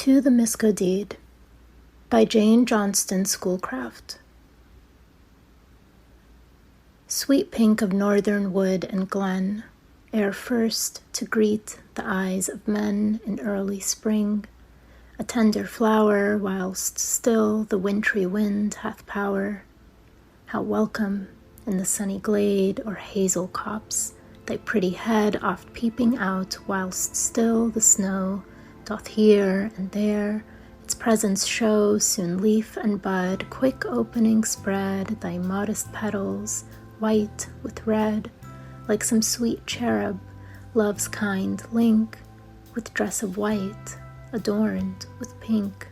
To the Miscodeed by Jane Johnston Schoolcraft. Sweet pink of northern wood and glen, ere first to greet the eyes of men in early spring, a tender flower whilst still the wintry wind hath power. How welcome in the sunny glade or hazel copse, thy pretty head oft peeping out whilst still the snow doth here and there its presence show, soon leaf and bud quick opening spread thy modest petals, white with red, like some sweet cherub, love's kind link, with dress of white, adorned with pink.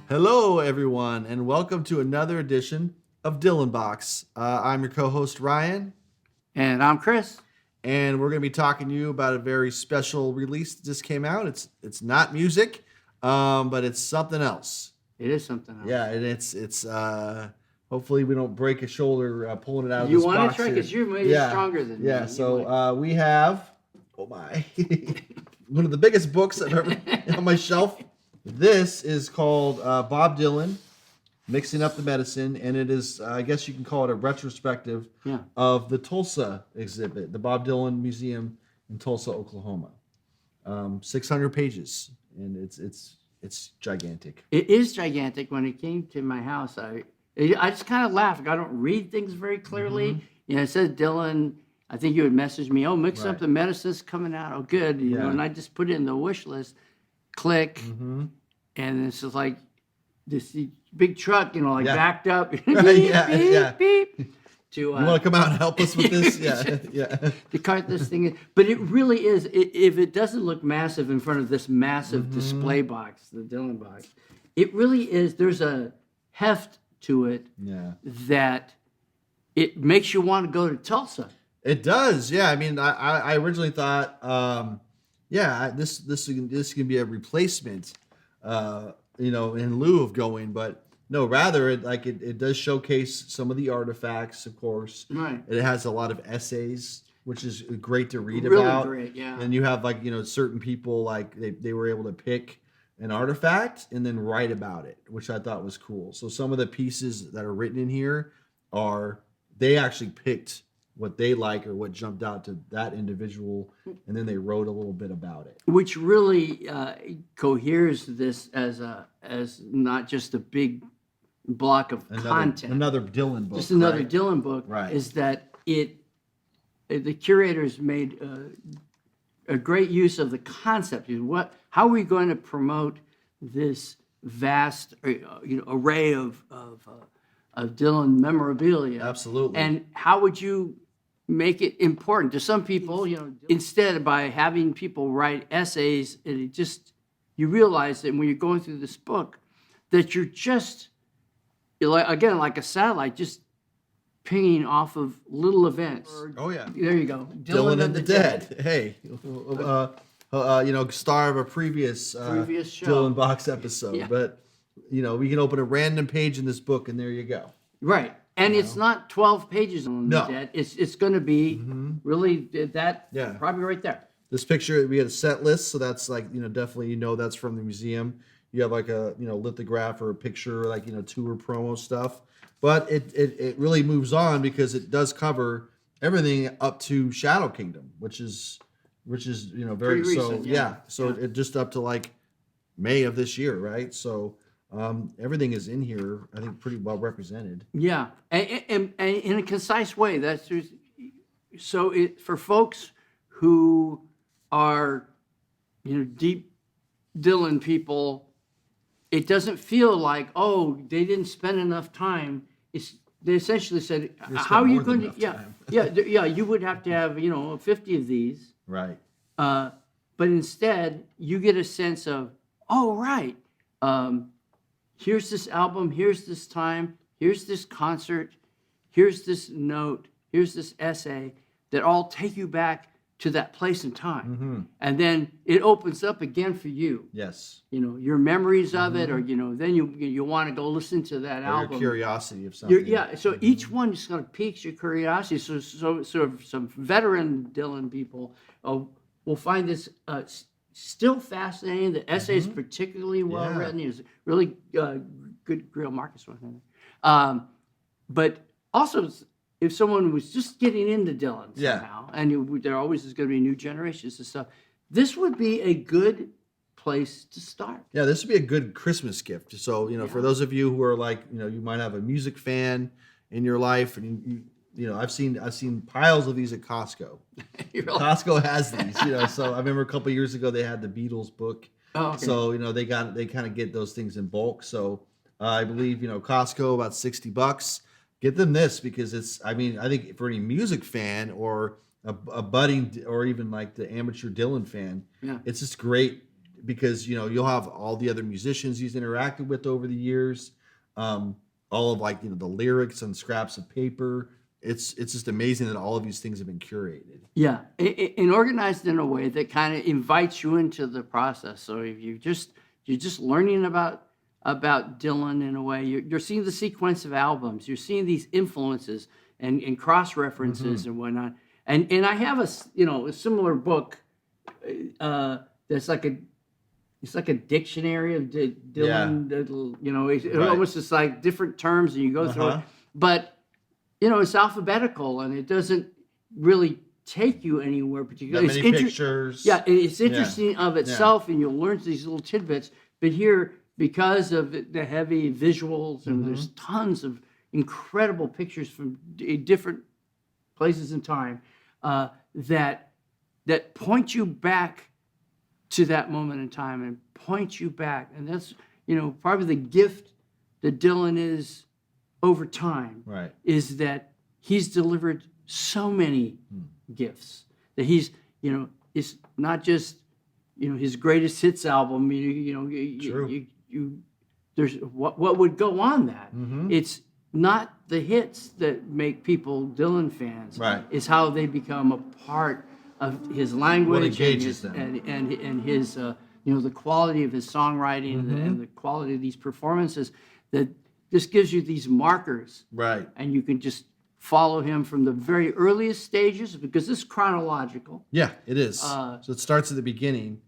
Hello, everyone, and welcome to another edition of Dylan Box. I'm your co-host, Ryan. And I'm Chris. And we're going to be talking to you about a very special release that just came out. It's not music, but it's something else. It is something else. Yeah, and it's hopefully we don't break a shoulder pulling it out of you this want box to try? Because you're maybe stronger than me. Yeah, so we have, oh my, one of the biggest books I've ever on my shelf. This is called Bob Dylan, Mixing Up the Medicine, and it is, I guess you can call it a retrospective of the Tulsa exhibit, the Bob Dylan Museum in Tulsa, Oklahoma. 600 pages, and it's gigantic. It is gigantic. When it came to my house, I just kind of laughed. I don't read things very clearly. Mm-hmm. You know, it says Dylan. I think you would message me, Mix Up the Medicine's coming out. Oh, good. You know, and I just put it in the wish list. Click, and it's just like this big truck, backed up. beep, beep. You want to come out and help us with this? Yeah. To cart this thing in. But it really is, if it doesn't look massive in front of this massive display box, the Dylan box, it really is, there's a heft to it that it makes you want to go to Tulsa. It does, yeah. I mean, I originally thought... this can be a replacement, in lieu of going, but no, rather it does showcase some of the artifacts, of course. Right. It has a lot of essays, which is great to read really about. Really great, yeah. And you have certain people they were able to pick an artifact and then write about it, which I thought was cool. So some of the pieces that are written in here they actually picked what they like or what jumped out to that individual, and then they wrote a little bit about it, which really coheres this as not just a big block of content. Another Dylan book, just another Dylan book. Right. Is that the curators made a great use of the concept. How are we going to promote this vast array of Dylan memorabilia? Absolutely. And how would you make it important to some people? Instead, by having people write essays, and you realize that when you're going through this book, that you're like a satellite, just pinging off of little events. Oh yeah, there you go. Dylan and the Dead. Hey, star of a previous show. Dylan Box episode, but. We can open a random page in this book, and there you go. Right, and it's not 12 pages on the dead. It's going to be really that. Yeah. Probably right there. This picture, we had a set list, so that's definitely that's from the museum. You have like a lithograph or a picture, tour promo stuff. But it really moves on because it does cover everything up to Shadow Kingdom, which is very recent, So it just up to May of this year, right? So. Everything is in here, I think, pretty well represented. Yeah, and in a concise way. For folks who are, deep Dylan people, it doesn't feel like, they didn't spend enough time. They essentially said, how are you going to? You would have to have 50 of these, right? But instead, you get a sense of, here's this album, here's this time, here's this concert, here's this note, here's this essay that all take you back to that place and time. And then it opens up again for you. Yes. Your memories of it, or, then you want to go listen to that album. Your curiosity of something. So each one just kind of piques your curiosity. So sort of some veteran Dylan people will find this still fascinating. The essay is particularly well written. He was really good grill Marcus one. But also, if someone was just getting into Dylan somehow, and there always is going to be new generations and stuff, this would be a good place to start. Yeah, this would be a good Christmas gift. So, for those of you who are like, you might have a music fan in your life, and I've seen piles of these at Costco. Costco has these, so I remember a couple of years ago they had the Beatles book. Oh, okay. So, they kind of get those things in bulk. So, I believe, Costco about $60. Get them this, because I think for any music fan or a budding, or even like the amateur Dylan fan, it's just great, because you'll have all the other musicians he's interacted with over the years, all of the lyrics and scraps of paper. It's just amazing that all of these things have been curated. Yeah, and organized in a way that kind of invites you into the process. So if you're just learning about Dylan in a way, you're seeing the sequence of albums, you're seeing these influences and cross references and whatnot. And I have a similar book that's like a dictionary of Dylan. It almost is like different terms, and you go through it, but it's alphabetical, and it doesn't really take you anywhere particularly. Many pictures. Yeah, it's interesting of itself, and you'll learn these little tidbits. But here, because of the heavy visuals, and there's tons of incredible pictures from different places in time that point you back to that moment in time, and point you back. And that's, probably the gift that Dylan is over time, right, is that he's delivered so many gifts, that he's, it's not just, his greatest hits album, there's what would go on that. It's not the hits that make people Dylan fans. Right. It's how they become a part of his language, what engages and his the quality of his songwriting and the quality of these performances, that this gives you these markers. Right. And you can just follow him from the very earliest stages, because this is chronological. Yeah, it is. So it starts at the beginning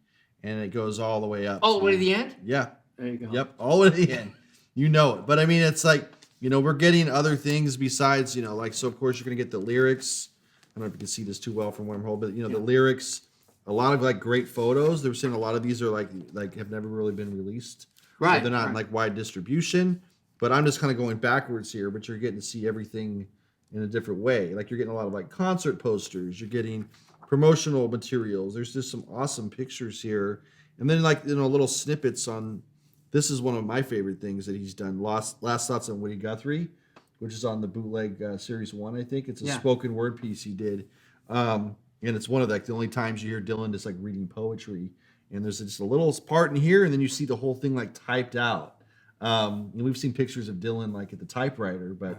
and it goes all the way up. All the way to the end? Yeah. There you go. Yep, all the way to the end. You know it. But it's like, we're getting other things besides, so of course you're going to get the lyrics. I don't know if you can see this too well from where I'm holding, but the lyrics, a lot of great photos. They were saying a lot of these are like have never really been released. Right. So they're not in wide distribution. But I'm just kind of going backwards here, but you're getting to see everything in a different way. Like, you're getting a lot of concert posters, you're getting promotional materials. There's just some awesome pictures here. And then little snippets on, this is one of my favorite things that he's done, Last Thoughts on Woody Guthrie, which is on the bootleg series 1, I think. It's a spoken word piece he did. And it's one of the only times you hear Dylan just reading poetry. And there's just a little part in here, and then you see the whole thing typed out. And we've seen pictures of Dylan at the typewriter, but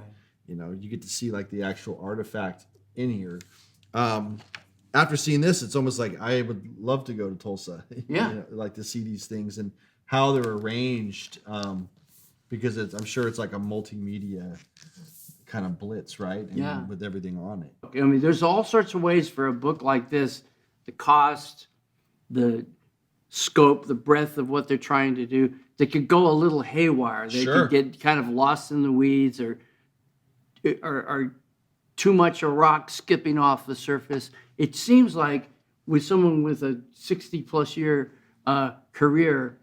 you get to see the actual artifact in here. After seeing this, it's almost like I would love to go to Tulsa. Yeah. To see these things and how they're arranged, because I'm sure it's like a multimedia kind of blitz, right? With everything on it. There's all sorts of ways for a book like this, the cost, the scope, the breadth of what they're trying to do. They could go a little haywire. They could get kind of lost in the weeds, or too much a rock skipping off the surface. It seems like with someone with a 60-plus year career,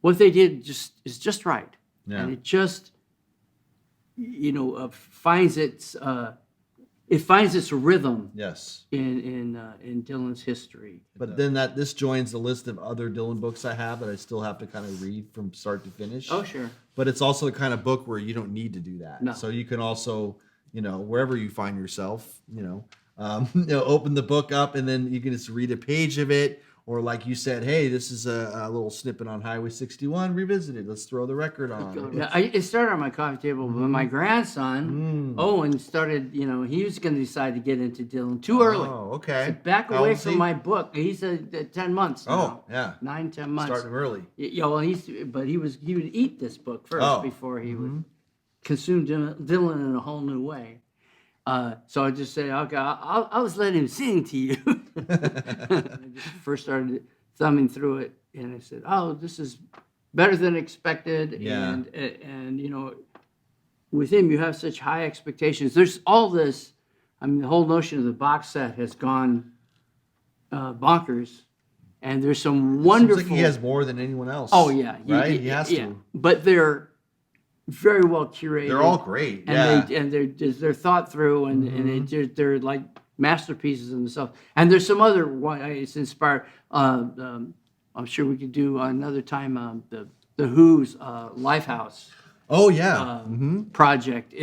what they did is just right. Yeah. And it just, finds its rhythm. Yes. In Dylan's history. But then this joins the list of other Dylan books I have that I still have to kind of read from start to finish. Oh, sure. But it's also the kind of book where you don't need to do that. No. So you can also, wherever you find yourself, open the book up, and then you can just read a page of it, or like you said, hey, this is a little snippet on Highway 61 revisited. Let's throw the record on. Yeah, it started on my coffee table, but my grandson, Owen, started, he was going to decide to get into Dylan too early. Oh, okay. So back How away old is from he? my book. He's 10 months now. Oh, yeah. 9-10 months. Starting early. Yeah, well, he would eat this book first before he would consume Dylan in a whole new way. So I just say, okay, I'll just let him sing to you. I just first started thumbing through it, and I said, oh, this is better than expected. Yeah. And with him, you have such high expectations. There's all this. I mean, the whole notion of the box set has gone bonkers, and there's some wonderful. Seems like he has more than anyone else. Oh yeah, right. He has to. But they're very well curated. They're all great. And they're thought through, and they're like masterpieces in themselves. And there's some other one. It's inspired. I'm sure we could do another time. The Who's Lifehouse. Oh yeah. Project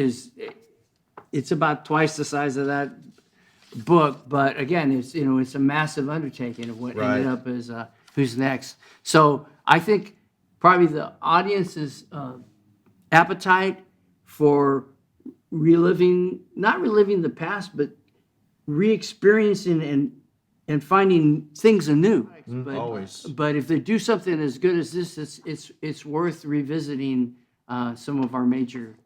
it's about twice the size of that book, but again, it's a massive undertaking of what ended up as Who's Next. So I think probably the audience's appetite for not reliving the past, but re-experiencing and finding things anew. But, always. But if they do something as good as this, it's worth revisiting some of our major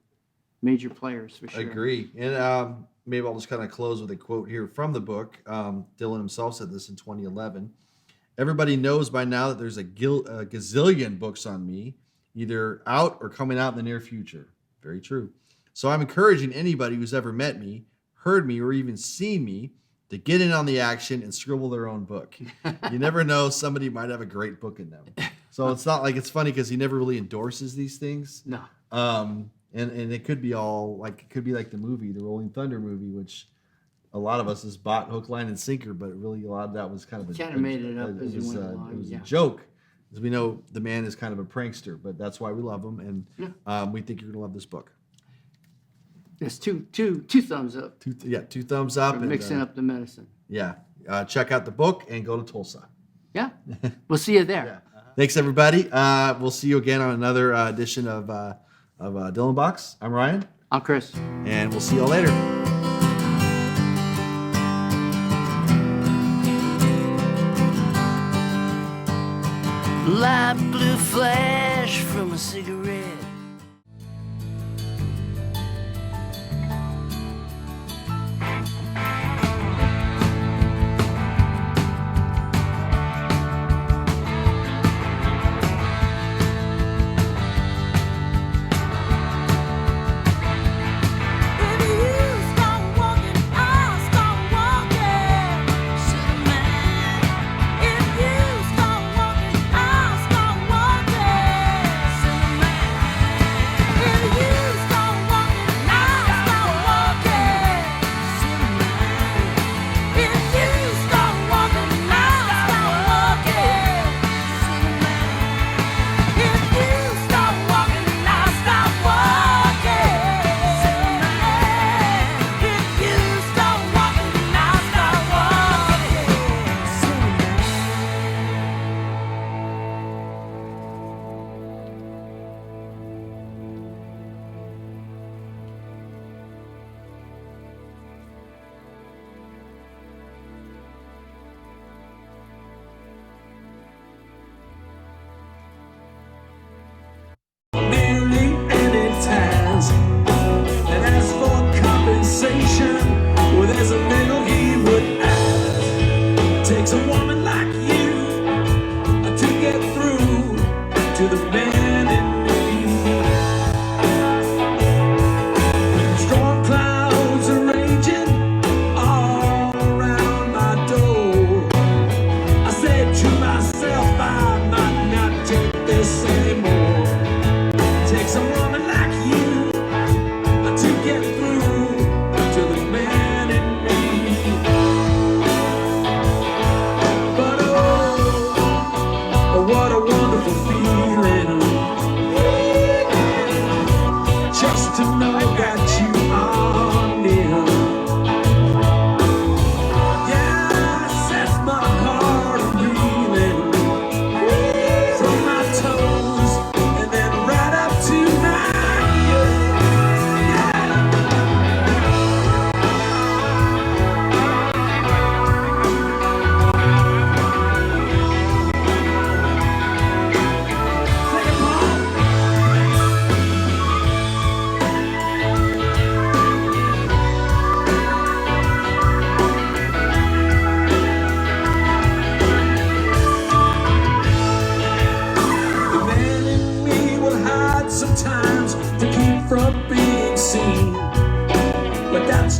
players for sure. Agree. And maybe I'll just kind of close with a quote here from the book. Dylan himself said this in 2011. Everybody knows by now that there's a gazillion books on me, either out or coming out in the near future. Very true. So I'm encouraging anybody who's ever met me, heard me, or even seen me to get in on the action and scribble their own book. You never know, somebody might have a great book in them. So it's not like, it's funny because he never really endorses these things. No. And it could be all like, it could be like the Rolling Thunder movie, which a lot of us has bought hook, line, and sinker, but really a lot of that was kind of made it up as you went along. It was a joke. As we know, the man is kind of a prankster, but that's why we love him, and we think you're gonna love this book. There's two thumbs up. Two thumbs up. For mixing up the medicine. Yeah, check out the book and go to Tulsa. Yeah, we'll see you there. Yeah. Thanks everybody. We'll see you again on another edition of Dylan Box. I'm Ryan. I'm Chris. And we'll see you all later. Light blue flash from a cigarette.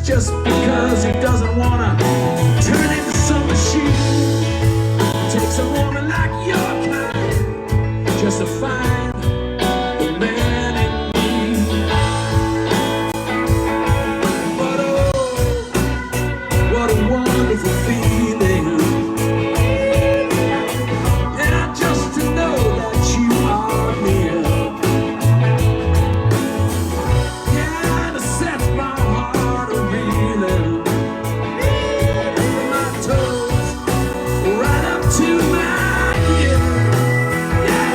just because he doesn't wanna turn into some machine. It takes a woman like your kind just to find the man in me. But oh, what a wonderful feeling. Yeah, just to know that you are near. Yeah, to set my heart a-reeling. From my toes right up to my ear. Yeah.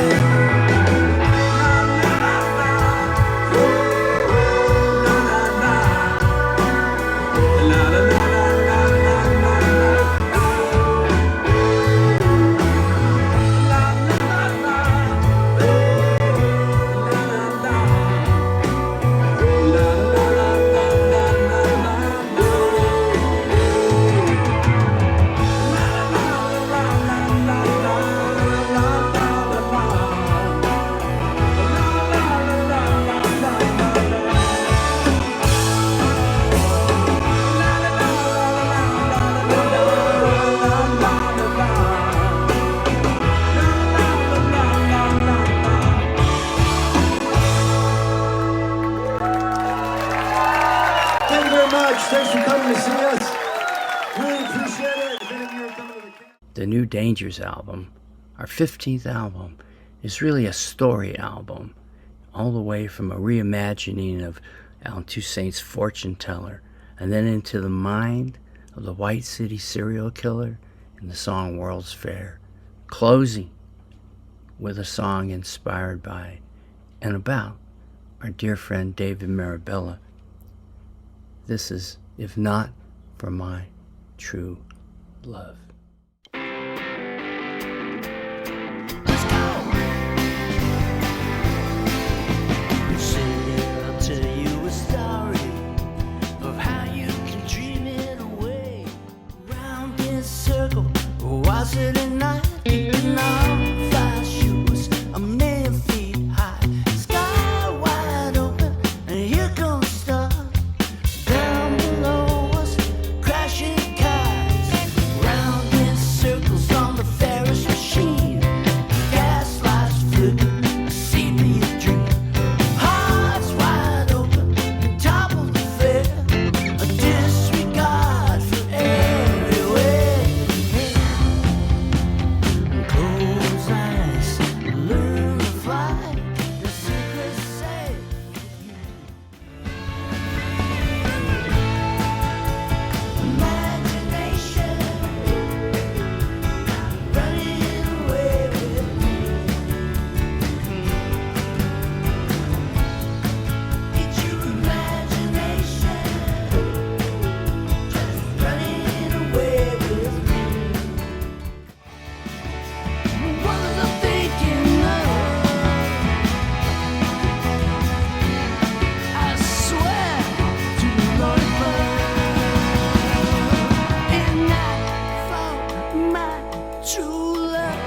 La, la, la, la. Ooh, la, la, la. La, la, la, la, la, la, la, la, la, la. Thank you very much. Thanks for coming to see us. Really appreciate it. If any of you are coming to the camp. The New Dangers album, our 15th album, is really a story album, all the way from a reimagining of Alan Toussaint's Fortune Teller, and then into the mind of the White City serial killer in the song World's Fair, closing with a song inspired by and about our dear friend David Marabella. This is If Not for My True Love. I'll tell you a story of how you can dream it away. Round this circle, was it a night? Keeping on fly shoes, a million feet high, sky wide open, and here comes the star. Down below us, crashing cars. Round in circles on the Ferris machine. Gaslights flicker, a sepia dream. Hearts wide open, and topple the fair. A disregard for every way. Close eyes, learn to fly. The secret's safe. Imagination running away with me. It's your imagination just running away with me. What was I thinking of? I swear to the Lord above, and not for my true love,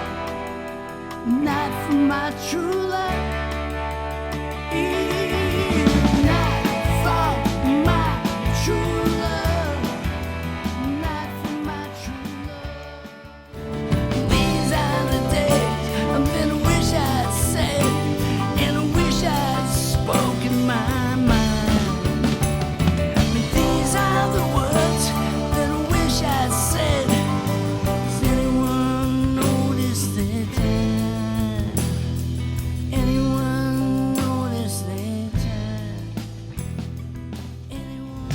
not for my true love, not for my true love, not for my true love. These are the days I'm gonna wish I'd said, and I wish I'd spoken my mind. These are the words that I wish I'd said. Does anyone notice that time? Anyone notice that time? Anyone?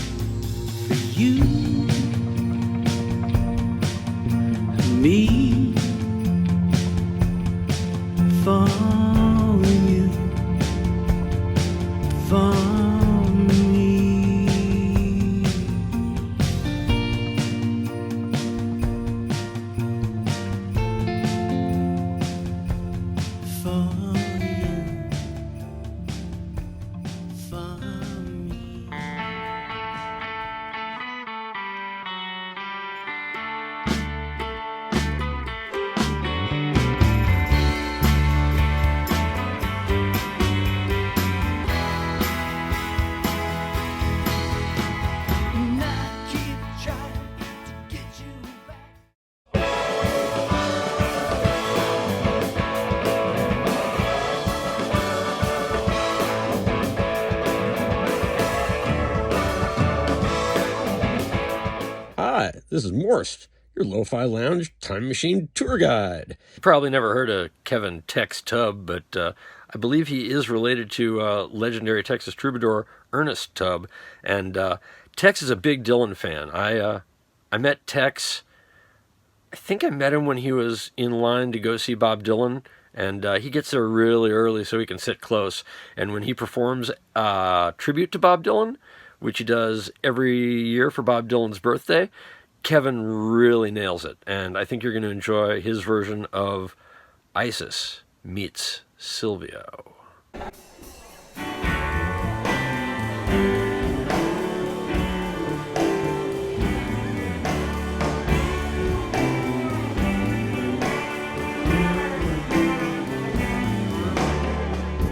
For you and me, for you, for me. For you, for me. Hi, this is Morst, your Lo-Fi Lounge Time Machine tour guide. You probably never heard of Kevin Tex Tubb, but I believe he is related to legendary Texas troubadour Ernest Tubb. And Tex is a big Dylan fan. I met Tex, I think I met him when he was in line to go see Bob Dylan. And he gets there really early so he can sit close. And when he performs tribute to Bob Dylan, which he does every year for Bob Dylan's birthday, Kevin really nails it. And I think you're going to enjoy his version of Isis meets Silvio.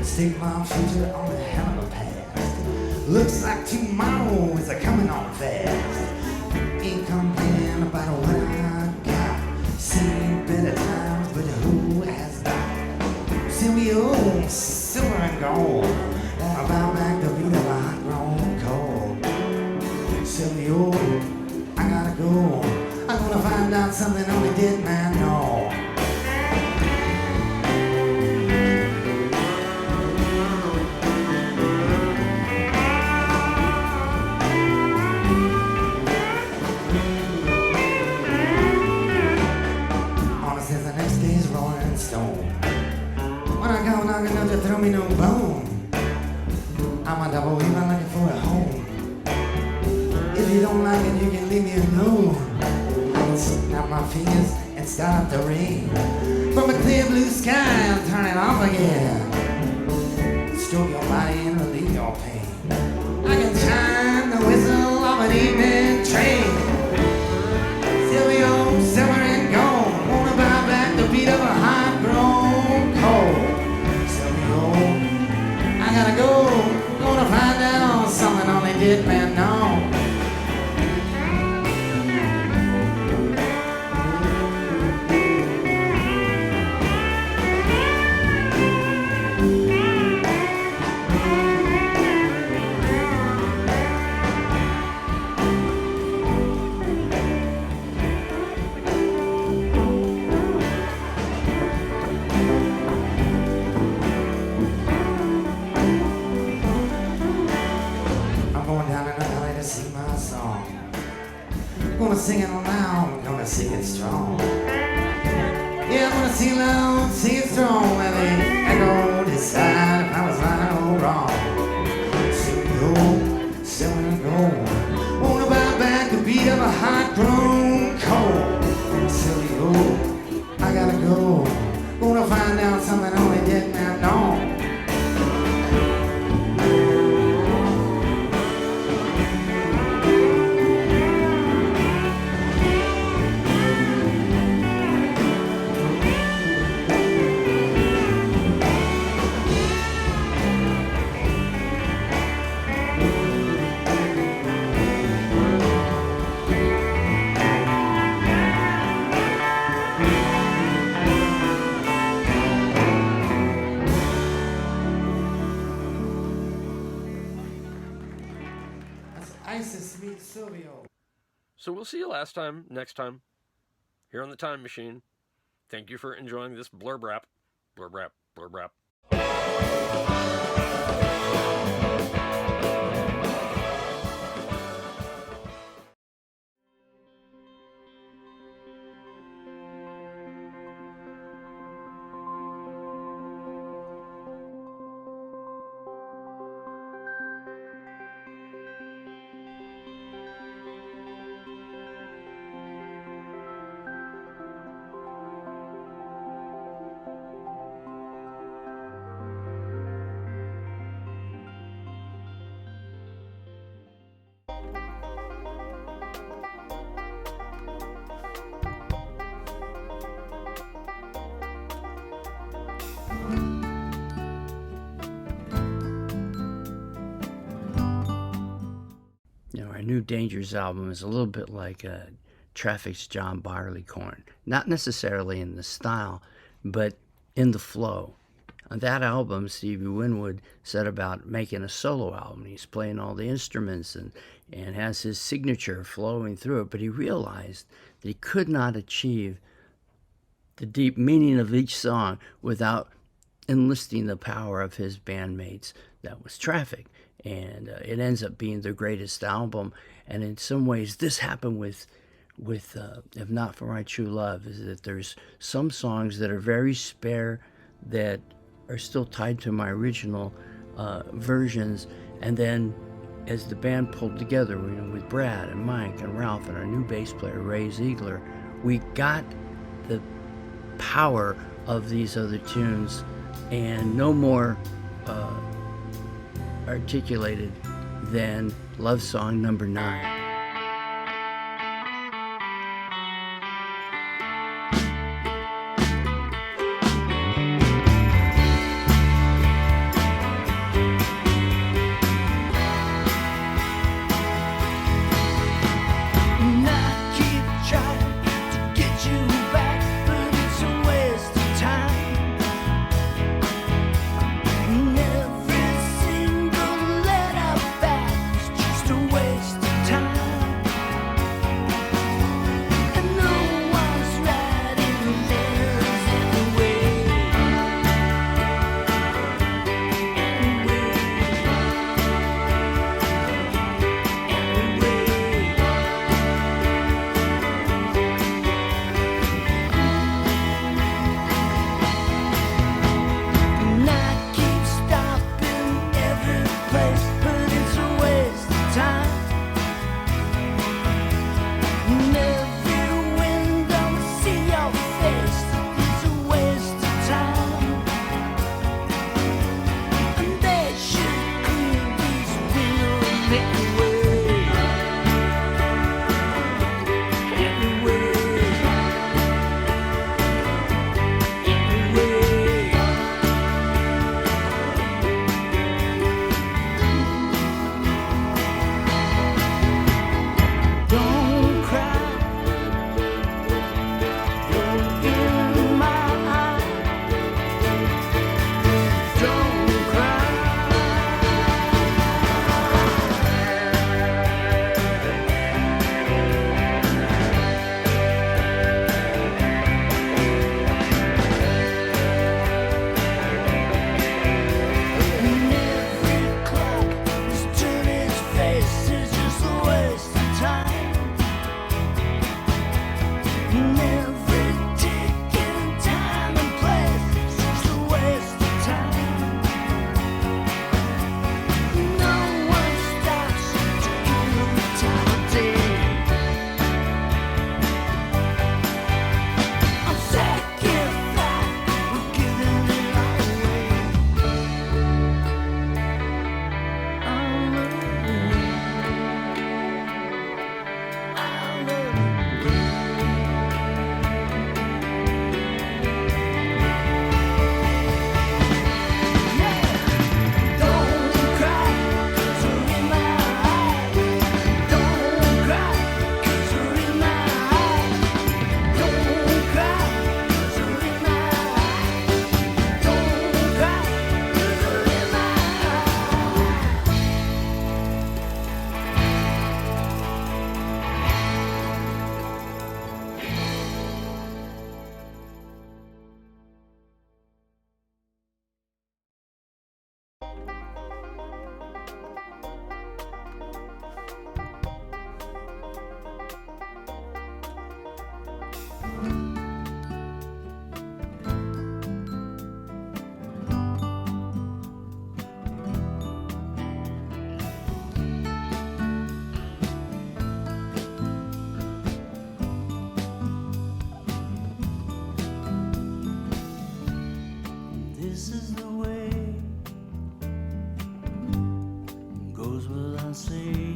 Stick my future on the helmet past. Looks like tomorrow is a coming on fast. Ain't complaining about what I got. Seen better times, but who has not? Silvio, silver and gold. Wanna bow back the beat of a hot grown cold. Silvio, I gotta go. I'm gonna find out something only dead man know. When I go knocking enough to throw me no bone, I'm a double even looking for a home. If you don't like it, you can leave me alone. I can snap my fingers and start the rain. From a clear blue sky, I'm turning off again. Stroke your body and relieve your pain. I can chime the whistle of an evening train. Silvio, silver and gold, wanna buy back the beat of a hot grown cold. I gotta go, gonna find out something only dead man know. Gonna sing it loud, gonna sing it strong. Yeah, I'm gonna sing it loud, sing it strong. Let the echo decide if I was right or wrong. Silvio, silver and gold. Wanna buy back the beat of a hot grown cold. Silvio, I gotta go. Gonna find out something only dead man know. Isis meets Silvio. So we'll see you next time, here on the Time Machine. Thank you for enjoying this blurb rap. Blurb rap, blurb rap. Our new Dangers album is a little bit like Traffic's John Barleycorn. Not necessarily in the style, but in the flow. On that album, Stevie Winwood set about making a solo album. He's playing all the instruments and and has his signature flowing through it, but he realized that he could not achieve the deep meaning of each song without enlisting the power of his bandmates. That was Traffic, and it ends up being their greatest album. And in some ways, this happened with If Not For My True Love, is that there's some songs that are very spare that are still tied to my original versions, and then as the band pulled together, with Brad and Mike and Ralph and our new bass player Ray Ziegler, we got the power of these other tunes, and no more articulated than Love Song number 9. This is the way, goes without saying.